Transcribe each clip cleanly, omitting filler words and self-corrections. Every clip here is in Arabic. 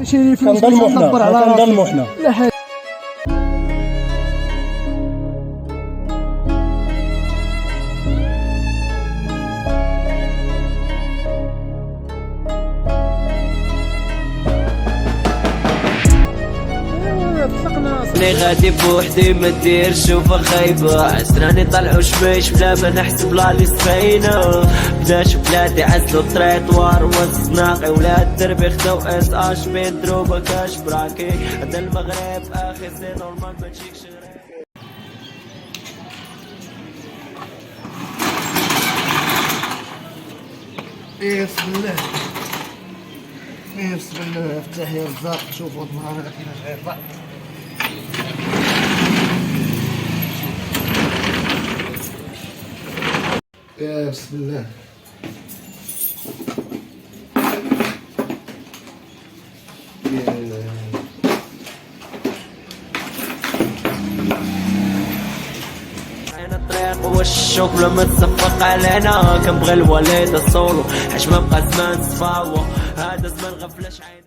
شي فلوس باش ندبر على راسي كنضلمو حنا لا حاجة. راني غادي بوحدي ما دير شوفة خايبة عسراني طلعو شبيش بلا ما نحسب لا لي سفينة بداش بلادي عزلو طريطوار والصناقي ولاد دربي خداو اس اش بين دروبة كاش براكي هدا المغرب اخي سي نورمال ما تجيكش غريب. بسم الله بسم الله افتح يا رزاق شوفوا النهار كيفاش غيطلع. يا بسم الله والشوك لما تصفق علينا كنبغي الوالد الصولو حاش ما بقى زمان صفاوة هذا زمان غفلش عين.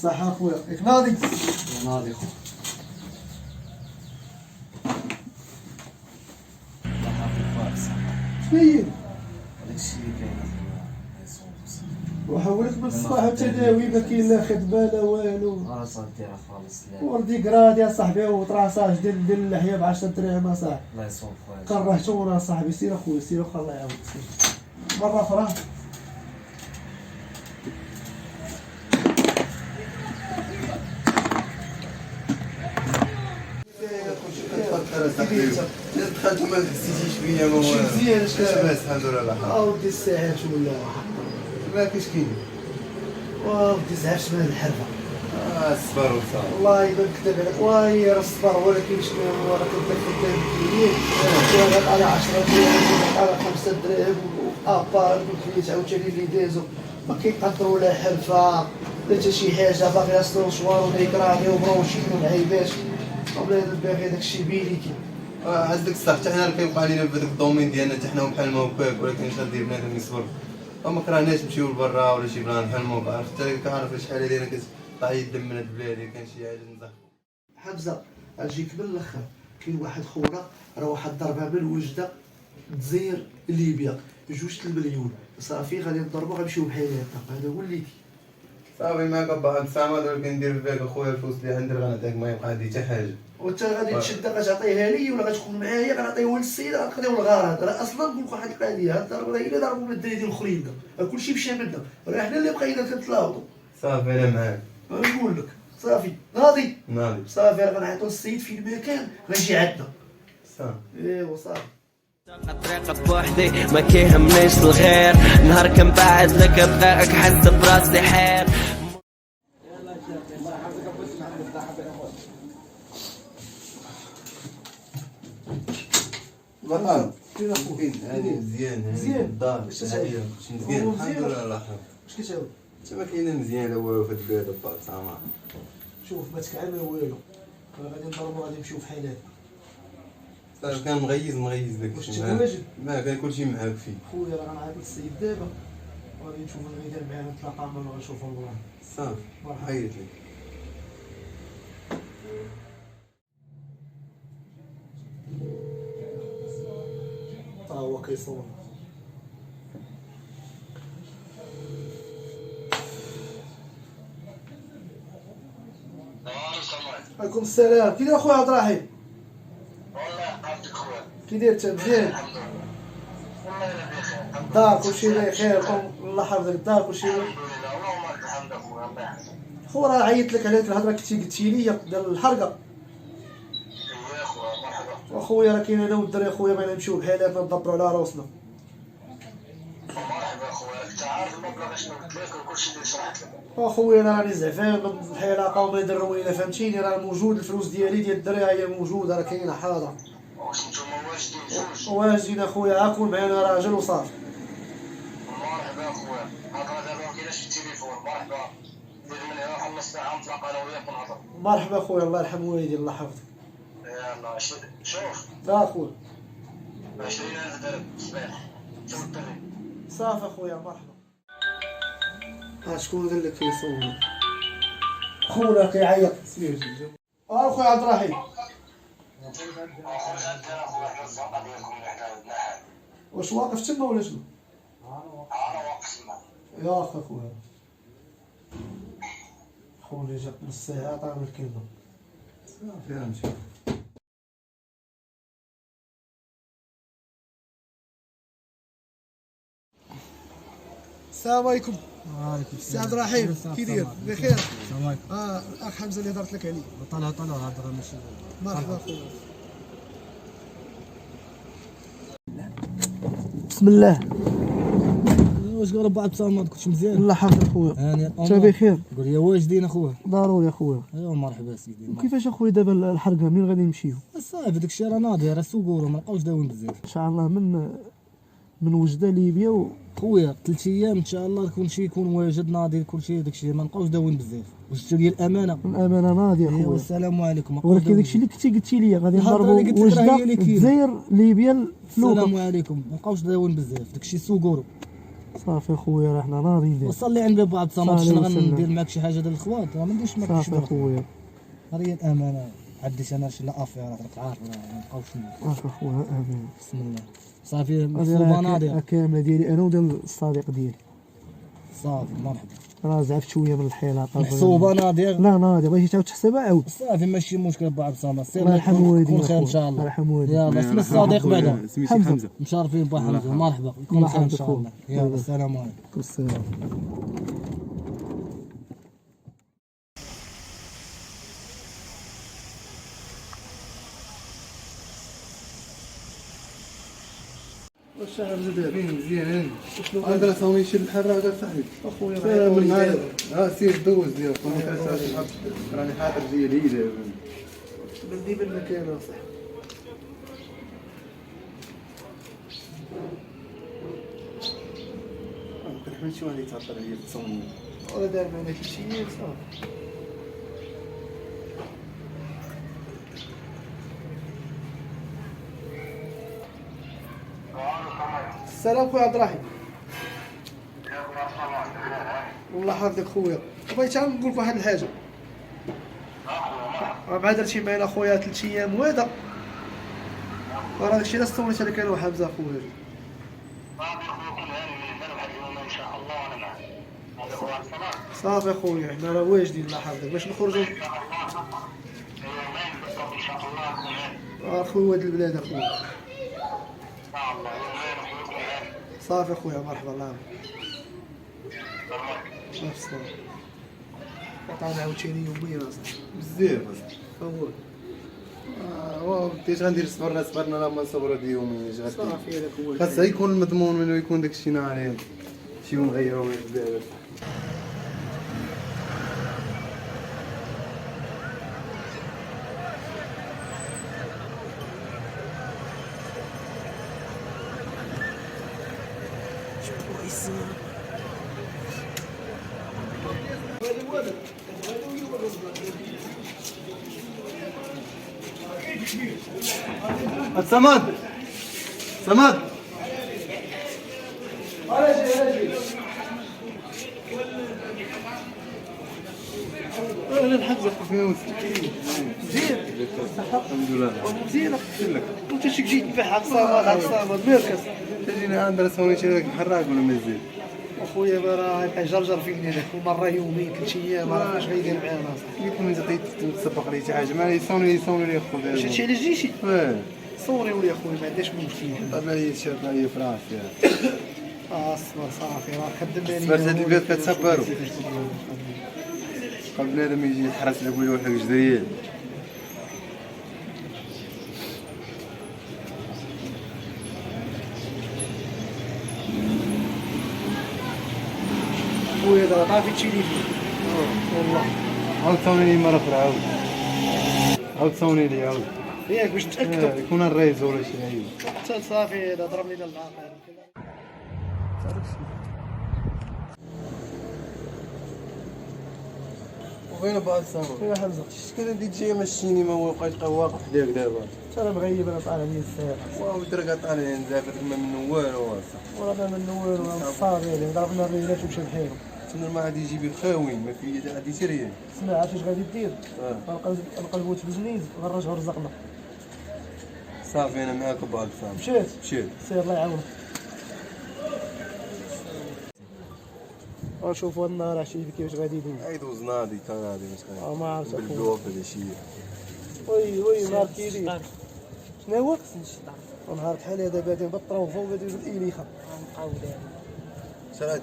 صحة اخويا ياك ناضي ناضي خويا شنيا هادشي اللي كاين وحولك من الصباح التداوي ما كاين لا خدمه لا والو راسها ديرها خالص لا وردي كراد يا صاحبي وطراساج ديال اللحيه ب 10 دراهم اصاحبي الله يصوب خويا كرهتونا صاحبي سير اخويا سير واخا الله يعاودك سير مره اخرى دخلت ما حسيتيش بيا ما شي مزيان لاباس الحمد لله بخير اودي الساعات ولا ما كاينش كاين ودي زعفت من الحرفه الصبر وصافي والله يبان كذاب عليك واي راه الصبر ولكن شنو راه كنبدا خدام كبير وهذا على 10 دراهم على 5 دراهم وابار كنت عاوتاني اللي دازو ما كيقدروا لا حرفه لا حتى شي حاجه باغي يصلوا شوار وميكراغي وبروشين ومعيبات وبلاد باغي داكشي بيليكي عندك الصح حتى حنا كيوقع علينا في هذاك الدومين ديالنا حتى حنا بحال ما هكاك ولكن اش غدير بنادم يصبر وما كرهناش نمشيو لبرا ولا شي بلان بحال ما هكا حتى كنعرف شحال هادي انا كتقطع الدم من هاد البلاد كان شي حاجه نزخ حمزه اجيك من الاخر كاين واحد خونا راه واحد الضربه من وجده تزير ليبيا 2 المليون صافي غادي نضربو غنمشيو بحال هكا هذا هو اللي صافي معاك با السامة ولكن ندير فيك اخويا الفلوس اللي عندي غنعطيك ما يبقى عندي حتى حاجه وانت غادي تشد غتعطيها لي ولا غتكون معايا غنعطيوها للسيد غنخديو الغرض راه اصلا نقول لك واحد القضيه هاد الضربه هي اللي ضربوا من الدراري الاخرين كلشي مشى منا راه حنا اللي بقينا كنتلاوطوا صافي انا معاك نقول لك صافي ناضي ناضي صافي راه غنعطيو للسيد فين ما كان غيجي عندنا صافي ايوا صافي طريقة بوحدي ما كيهمنيش الغير نهار كنبعد لك بغاك حس براسي حير. بطل فين اخويا هادي مزيان مزيان. الدار واش هادي تساوي؟ مزيان هو الحمد مزيان؟ لله الله يرحمه اش كتساوي حتى ما كاينه مزيان لا والو في هاد البلاد با زعما شوف ما تكعمل والو راه غادي نضربو غادي نمشيو بحال هكا صافي كان مغيز داك واش الشيء تواجد ما كان كلشي معاك فيه خويا راه غنعيط للسيد دابا وغادي نشوفو اللي يدير معانا نتلاقى معاه ونشوفو الله صافي مرحبا. عيط لك تا هو كيصور عليكم السلام كي داير خويا عبد الرحيم والله عبدك خويا كي داير انت مزيان والله انا بخير الدار كلشي بخير الله يحفظك الدار كلشي الحمد لله اللهم لك الحمد اخويا الله يحفظك خو راه عيطت لك على هاد الهضره كنتي قلتي لي ديال الحرقه ايوا اخويا مرحبا واخويا راه كاين انا والدري خويا بغينا نمشيو بحال هكا ندبروا على روسنا مرحبا اخويا راك تعرف المبلغ شنو قلت لك وكلشي اللي شرحت لك واخويا انا راني زعفان من الحلاقه وما يدروا لينا فهمتيني راه موجود الفلوس ديالي ديال الدري هي موجوده راه كاينه حاضره واش نتوما واجدين جوج واجدين اخويا عاكون معانا راجل وصافي مرحبا اخويا هضره دابا ما كايناش في التليفون مرحبا دير من هنا واحد نص ساعه نتلاقى انا وياك ونهضر مرحبا خويا الله يرحم والدي الله يحفظك يلا شوف اخويا 20,000 درهم الصباح شوف الدري. صافي اخويا مرحبا. شكون قال لك يصور؟ خونا كيعيط. اخويا عبد الرحيم واش واقف تما ولا شنو؟ يا اخي خويا خويا جاك نص ساعة عطانا الكلمة. صافي نمشي. السلام عليكم. وعليكم سي عبد الرحيم كي داير؟ بخير؟ السلام عليكم. الاخ حمزه اللي هضرت لك عليه. طلع هضره ماشي. مرحبا خويا. بسم الله. واش قال ابو عبد الصمد كنت مزيان؟ الله يحفظك خويا. هاني انت بخير؟ قول لي واجدين اخويا. ضروري اخويا. ايوا مرحبا سيدي. وكيفاش اخويا دابا الحرقه منين غادي نمشيو؟ صافي داك الشيء راه ناضي راه سوقورو ما بقاوش داوين بزاف. ان شاء الله من وجده ليبيا خويا 3 ايام ان شاء الله كلشي يكون واجد ناضي كلشي داك الشيء ما نبقاوش داوين بزاف. وجدتو ديال الامانه. الامانه ناضيه ايوا خويا. السلام عليكم. ولكن داكشي اللي كنتي قلتي لي غادي الهضرة اللي نضربوا قلت لك راه هي وجده اللي كاينة. الجزائر ليبيا فلوكا. السلام عليكم ما بقاوش داوين بزاف داك الشيء سوقورو. صافي اخويا راه حنا ناضيين دابا. وصل لي عند ابو عبد الصمد صلى شنو الله عليه وسلم. غندير معاك شي حاجه ديال الخوات راه ما نديرش معاك شي صافي اخويا. هذه هي الامانه. عديت انا شي لا افير راك عارف راه ما نبقاوش صافي اخويا امين. بسم الله. صافي هذه محسوبه راه ناضيه. كامله ديالي انا وديال الصديق ديالي. صافي مرحبا. راه زعفت شويه من الحيلات. محسوبه ناضيه. لا ناضي بغيتي تعاود تحسبها عاود. صافي ماشي مشكل ابو عبد الصمد سير الله يرحم والدينا يكون خير ان شاء الله الله. يرحم والدينا. يلا اسم الصديق بعدا سميتي حمزه. مشرفين بو حمزه مرحبا يكون الله خير ان يحفظك شاء الله. خويا. يلا السلام عليكم. السلام. واش حمزه دابا؟ مزيان. شنو هذا ثاني شي الحراق صاحبي. اخويا سير من معايا هذا سير دوز ديال راني حاضر ديالي دابا. بدي بالمكان اصاحبي. كنحمل شي واحد يتعطل عليا في التصميم. ولا دار معنا شي شيء صافي. السلام خويا عبد الرحيم. والله حافظك خويا. بغيت نقول لك واحد الحاجه. مع درتي معنا خويا 3 ايام وهذا راه داكشي اللي استوليت عليك انا وحمزه خويا. صافي خويا حنا راه واجدين الله يحفظك باش نخرجوا. اخويا واد البلاد اخويا. صافي اخويا مرحبا الله يعاونك. نفس الصوت. عطانا عاوتاني يومين اصاحبي. بزاف. هو بديت غندير صبرنا لا ما صبروا دي يومين اش غدير. صافي هذاك هو خاصها يكون المضمون منه يكون داكشي ناعي. شي يوم غيروا بزاف. صمد صمد انا الحمزه فهمت مزيان الحمد لله مزيان وانت شي جيت تبيع عبد الصمد مركز. تجينا عندنا سويت هذاك الحراق ولا مازال. اخويا راه يبقى جرجر فيني هذاك مره يومين 3 ايام ما عرفناش غيدير معانا اصاحبي. كيف ما تعيط تسبق لي شي حاجه ما يصوني لي خويا. واش هادشي علاش جيتي؟ اه صوريو لي اخويا ما عندناش مشكل. طلع لي شاف لي فراسي. اصبر صافي راه خدم لي. صبرت هاد البيت كتصبرو. قبل بنادم يجي يحرس على بويا وحده جدريه. خويا دابا طافي التليفون. والله عاود صوني لي مره اخرى عاود صوني لي عاود. ياك باش نتاكدوا. يكون الريز ولا شي حاجه. حتى صافي هذا ضرب لينا العقل. وفين بعض السما؟ فين حمزه؟ شكون هادي جاي ماشيني ما واقف واقف حداك دابا. انا مغيب انا طالع لي السياره. واو درك طالعين دابا ما منو والو اصاحبي. ورانا من نوير ولا صافي يعني ضربنا الريلات ومشى بحالهم. تما ما غادي يجيب الخاوين ما في غادي يسري. اسمع عرفتي اش غادي دير؟ نقلبو تلزنيز غنرجعو رزقنا. صافي انا معاك بعض السما. مشيت. سير الله يعاونك. نشوفوا النهار عشيه كيفاش غادي يدوز. عيدوز ناضي كناضي مسكين. ما عرفت بالبلوف هذا شي. وي نهار كيدير. شنو هو؟ نهار بحال هذا بادين بالطروفه وغادي يوجد الإليخة. شرادي.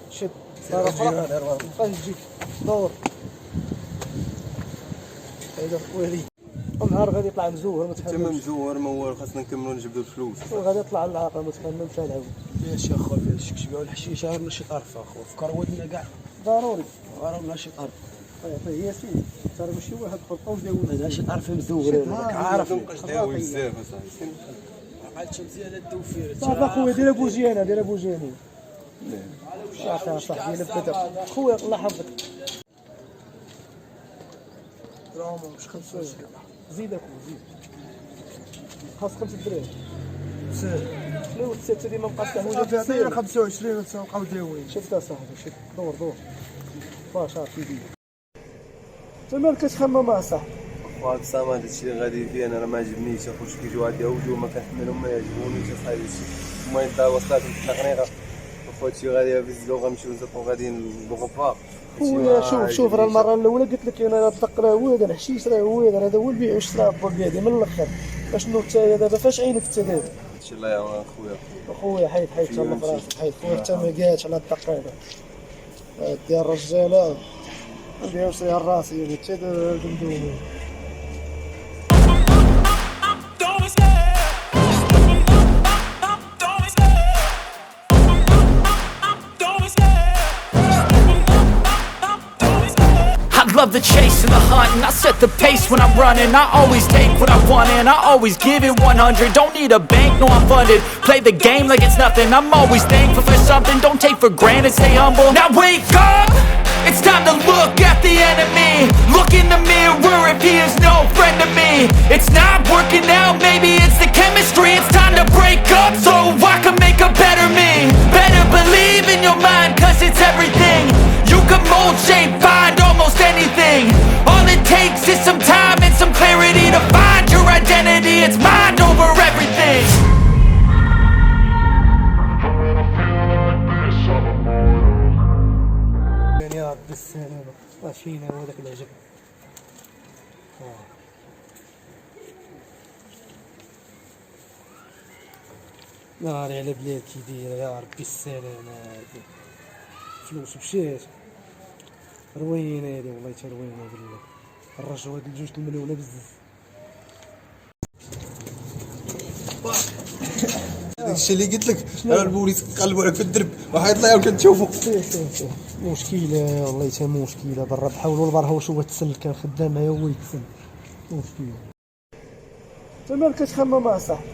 شد. بقى نجيك دور. هذا ويلي. النهار غادي يطلع مزور ما تخافش. تما مزور ما والو خاصنا نكملوا نجبدوا الفلوس. وغادي يطلع العاقل ما تخافش نمشي نلعبوا. يا اخو في الشكشبه والحشيشه راه شي طرف اخو فكر ودنا كاع ضروري. راه شي طرف طيب يا سيدي ترى ماشي واحد خلطه وداوي. هذا شي طرف مزور راك عارف مابقاش داوي بزاف اصاحبي. عقلت مزيان الدوفير صافي اخويا دير بوجيانه دير بوجياني. شاطر صاحبي نبدا خويا الله يحفظك. راهم مش 25 زيد اخويا زيد خاص 5 دراهم. شنو السته ديما مابقاش كاع تعطينا 25 ونبقاو داويين. شفت صاحبي شفت دور باش عرفتي دير انت مالك كتخمم اصاحبي. واحد السما هادشي اللي غادي فيه انا راه ما عجبنيش اخويا كيجيو عندي وجوه ما كنحملهم ما يعجبونيش اصاحبي. المهم تا وصلت التقنيقه اخويا هادشي غادي في الزلو غنمشيو نزقو غادي للغرفه. خويا شوف راه المره الاولى قلت لك انا الدق راه واعر الحشيش راه واعر هذا هو البيع والشراء بوكادي من الاخر باش نوض حتى دابا فاش عينك حتى دابا. هادشي الله يعاون خويا. حيد الله في راسك حيد خويا حتى ما قالش على الدق هذا. ديال الرجاله نديرو شريها الراسي يعني حتى دمدومي. I love the chase and the hunt, and I set the pace when I'm running. I always take what I want and I always give it 100. Don't need a bank, no I'm funded. Play the game like it's nothing. I'm always thankful for something. Don't take for granted, stay humble. Now wake up, it's time to look at the enemy. Look in the mirror if he is no friend to me. It's not working out, maybe it's the chemistry. It's time to break up so I can make a better me. Better believe in your mind, cause it's everything. You can mold, shape, find almost anything. All it takes is some time and some clarity to find your identity. It's mind over everything. يا رب السلامة واشينا وهذاك العجب. ناري على بلاد كي دايره يا ربي السلامة. هادي فلوس مشات روينه هادي والله تا روينه بالله. الرجل هاد الجوج المليونه بزاف. داكشي اللي قلت لك راه البوليس قلبوا عليك في الدرب وحيطلعوا كتشوفوا. مشكلة والله تا مشكلة برا بحول والبر هو شو تسلك كان خدام هي هو يتسل مشكلة. انت مالك كتخمم اصاحبي.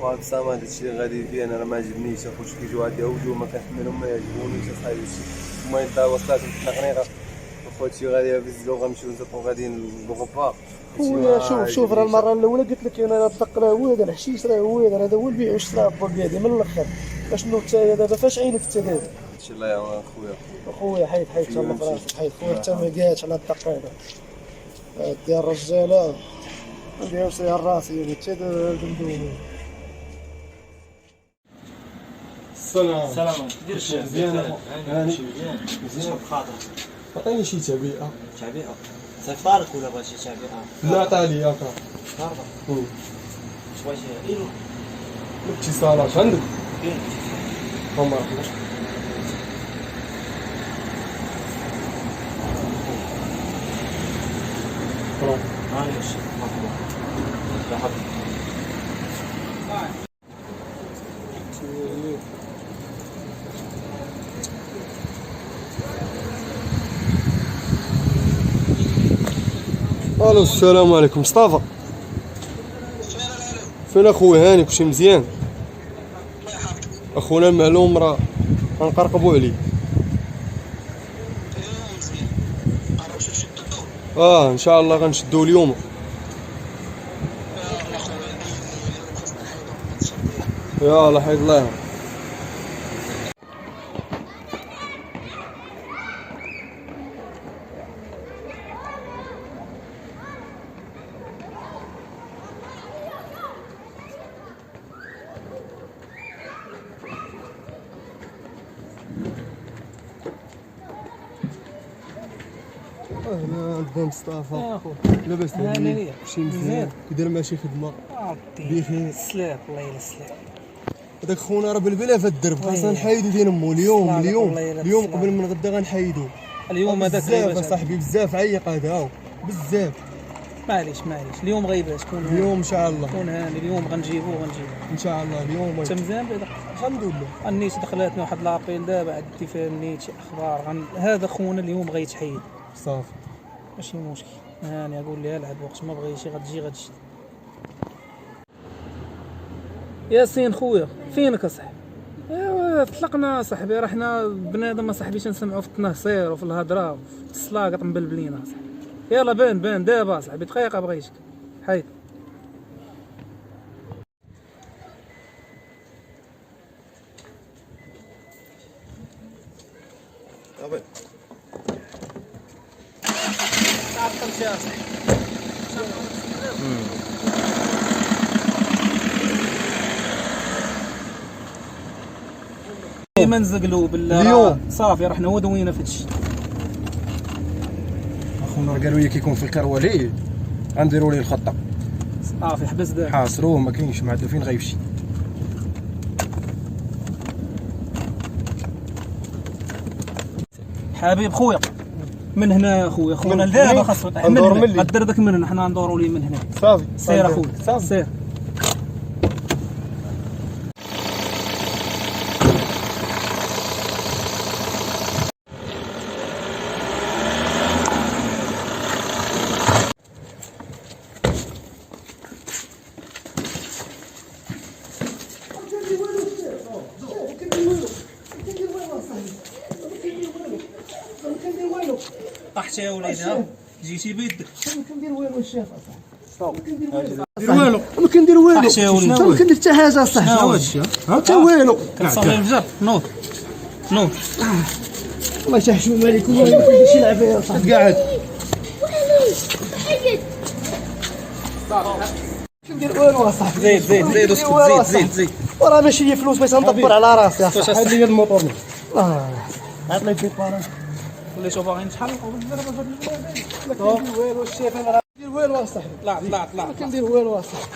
واحد السما هادشي اللي غادي فيه انا راه ما عجبنيش اخويا كيجيو عندي وجوه ما كنحملهم ما يعجبونيش اصاحبي. المهم تا وصلت التقنيقه اخويا هادشي غادي في الزلو غنمشيو نزقو غادي للغرفه. خويا شوف راه المره الاولى قلت لك انا الدق راه واعر الحشيش راه واعر هذا هو البيع والشراء بوكادي من الاخر باش نوض حتى دابا فاش عينك حتى دابا. هادشي الله يعاون خويا. حيد الله في راسك حيد خويا حتى ما قالش على الدق هذا. ديال الرجاله نديرو شريها الراسي يعني حتى دمدومي. السلام دير الشيء مزيان هاني مزيان بخاطر عطيني شي تعبئه سفارك ولا بغا شي تعبئه؟ لا عطا لي هكا كارطه واش بغيتي ايلو الاتصالات عندك كاين هما معليش لا حق الو السلام عليكم مصطفى. فين اخويا هاني كلشي مزيان؟ اخونا المعلوم راه غنقرقبوا عليه. ان شاء الله غنشدو اليوم. يلا حيد الله. اهلا بن مصطفى. يا خو لاباس عليك؟ شي مزيان؟ كي داير ماشي خدمه؟ بخير. سلاك الله يلا سلاك. هذاك خونا راه بالبلا في الدرب، خاصنا نحيدو ديال امو اليوم قبل من غدا غنحيدو. اليوم هذاك بزاف اصاحبي، بزاف عيق هذا هاو بزاف. معليش اليوم غيبات كون اليوم ان شاء الله كون هاني اليوم غنجيبوه ان شاء الله. اليوم انت مزيان بعدا؟ الحمد لله. النيت دخلاتنا واحد لابيل دابا عدتي فيها النيت شي اخبار هذا خونا اليوم غيتحيد صافي ماشي مشكل. هاني اقول لها لعب وقت ما بغيتي غتجي ياسين خويا فينك اصاحبي؟ ايوا طلقنا صاحبي، راه حنا بنادم اصاحبي تنسمعوا في التنهصير وفي الهضره وفي السلاقط مبلبلين اصاحبي. يلا بان دابا صاحبي دقيقه بغيتك حيد. ما نزقلوا بالله اليوم صافي رحنا ودوينا في هادشي. اخونا راه قالوا لي كيكون في الكروالي غنديروا ليه الخطه. صافي حبس دابا حاصروه ما كاينش، ما عاد فين غيمشي. حبيب خويا من هنا يا خويا، خونا دابا خاصو من هنا غدردك من هنا، حنا ندوروا ليه من هنا. صافي سير اخويا سير. طحتي يا وليدي جيتي بيدك. ما كندير والو الشيخ ما كندير والو طحتي يا وليدي، ما كندير حتى حاجه اصاحبي. شنو هادشي؟ حتى والو. كتصلي الفجر نوض الله يحشم عليك وما كندير شي لعبه يا صاحبي. قاعد كندير والو اصاحبي. زيد اسكت زيد وراه ماشي هي فلوس باش ندبر على راسي اصاحبي. هاد لي الموطور عيط لي بيبارا وليتو باغيين نتحرقوا بالضربه ما كندير والو الشيخ. انا كندير والو اصاحبي. طلع ما كندير والو اصاحبي.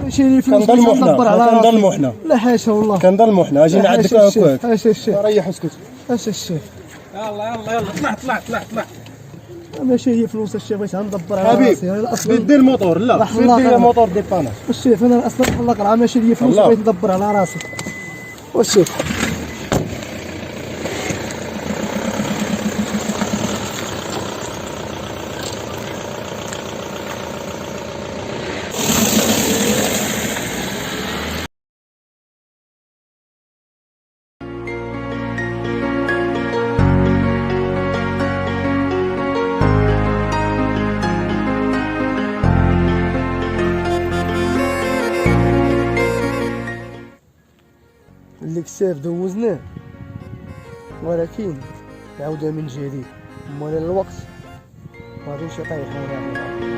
ماشي لي فلوس باش كنظلموا ندبر على راسي. كنظلموا حنا لا حاشا والله. كنظلموا حنا. اجي نعدك هكاك. اش الشيخ ريح اسكت. اش الشيخ. يلا طلع ماشي هي فلوس الشيخ باش ندبر على حبيب راسي. انا اصلا دير الموطور. لا دير الموطور ديباناج. الشيخ انا اصلا الله قرعه ماشي لي فلوس بغيت ندبر على راسي. والشيخ الكساف دوزناه، ولكن عاودة من جديد. مولا الوقت ما غاديش يطيحونا.